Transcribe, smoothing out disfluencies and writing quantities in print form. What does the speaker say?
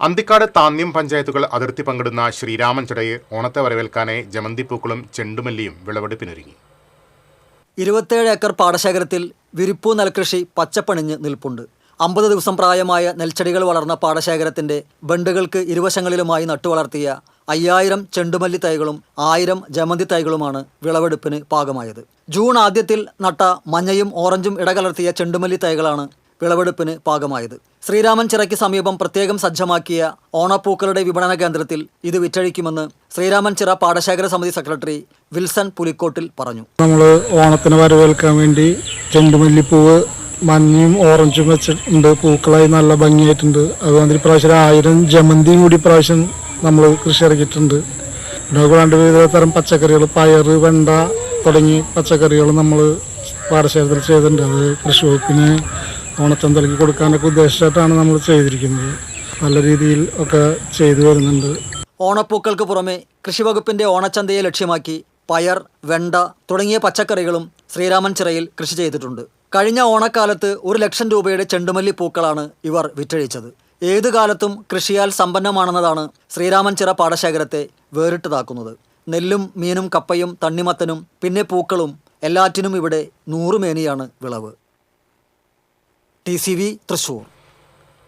അന്തിക്കാട് താന്യം പഞ്ചായത്തുകൾ അതിർത്തി പങ്കിടുന്ന ശ്രീരാമൻ ചിറയിൽ ഓണത്തെ വരവേൽക്കാനായി ജമന്തിപ്പൂക്കളും ചെണ്ടുമല്ലിയും വിളവെടുപ്പിനൊരുങ്ങി. 27 ഏക്കർ പാടശേഖരത്തിൽ വിരിപ്പൂ നെൽകൃഷി പച്ചപ്പണിഞ്ഞ് നിൽപ്പുണ്ട്. 50 ദിവസം പ്രായമായ നെൽച്ചെടികൾ വളർന്ന പാടശേഖരത്തിന്റെ ബണ്ടുകൾക്ക് ഇരുവശങ്ങളിലുമായി നട്ടുവളർത്തിയ 5000 ചെണ്ടുമല്ലി തൈകളും 1000 ജമന്തി തൈകളുമാണ് വിളവെടുപ്പിന് പാകമായത്. ജൂൺ ആദ്യത്തിൽ നട്ട മഞ്ഞയും ഓറഞ്ചും ഇടകലർത്തിയ ചെണ്ടുമല്ലി തൈകളാണ് വിളവെടുപ്പിന് പാകമായത്. ശ്രീരാമൻ ചിറയ്ക്ക് സമീപം പ്രത്യേകം സജ്ജമാക്കിയ ഓണപ്പൂക്കളുടെ വിപണന കേന്ദ്രത്തിൽ ഇത് വിറ്റഴിക്കുമെന്ന് ശ്രീരാമൻ ചിറ പാടശേഖര സമിതി സെക്രട്ടറി വിൽസൺ പുലിക്കോട്ടിൽ പറഞ്ഞു. നമ്മൾ ഓണത്തിന് വരവേൽക്കാൻ വേണ്ടി ചെണ്ടുമല്ലിപ്പൂവ് മഞ്ഞയും ഓറഞ്ചും വെച്ചിട്ടുണ്ട്. പൂക്കളായി നല്ല ഭംഗിയായിട്ടുണ്ട്. അതുകൊണ്ട് ഇപ്രാവശ്യം 1000 ജമന്തിയും കൂടി ഇപ്രാവശ്യം നമ്മൾ കൃഷി ഇറക്കിയിട്ടുണ്ട്. കൂടാണ്ട് വിവിധ തരം പച്ചക്കറികൾ, പയർ, വെണ്ട തുടങ്ങി പച്ചക്കറികൾ നമ്മൾ പാടശേഖരത്തിൽ ചെയ്തിട്ടുണ്ട്. അത് കൃഷി വകുപ്പിന് ഓണച്ചന്തലയ്ക്ക് കൊടുക്കാനൊക്കെ ഉദ്ദേശിച്ചിട്ടാണ് നമ്മൾ ചെയ്തിരിക്കുന്നത്. നല്ല രീതിയിൽ ഒക്കെ ചെയ്തു വരുന്നുണ്ട്. ഓണപ്പൂക്കൾക്ക് പുറമെ കൃഷിവകുപ്പിന്റെ ഓണച്ചന്തയെ ലക്ഷ്യമാക്കി പയർ, വെണ്ട തുടങ്ങിയ പച്ചക്കറികളും ശ്രീരാമൻ ചിറയിൽ കൃഷി ചെയ്തിട്ടുണ്ട്. കഴിഞ്ഞ ഓണക്കാലത്ത് 1 ലക്ഷം രൂപയുടെ ചെണ്ടുമല്ലി പൂക്കളാണ് ഇവർ വിറ്റഴിച്ചത്. ഏതു കാലത്തും കൃഷിയാൽ സമ്പന്നമാണെന്നതാണ് ശ്രീരാമൻ ചിറ പാടശേഖരത്തെ വേറിട്ടതാക്കുന്നത്. നെല്ലും മീനും കപ്പയും തണ്ണിമത്തനും പിന്നെ പൂക്കളും എല്ലാറ്റിനും ഇവിടെ 100 മേനിയാണ് വിളവ്. TCV തൃശ്ശൂർ.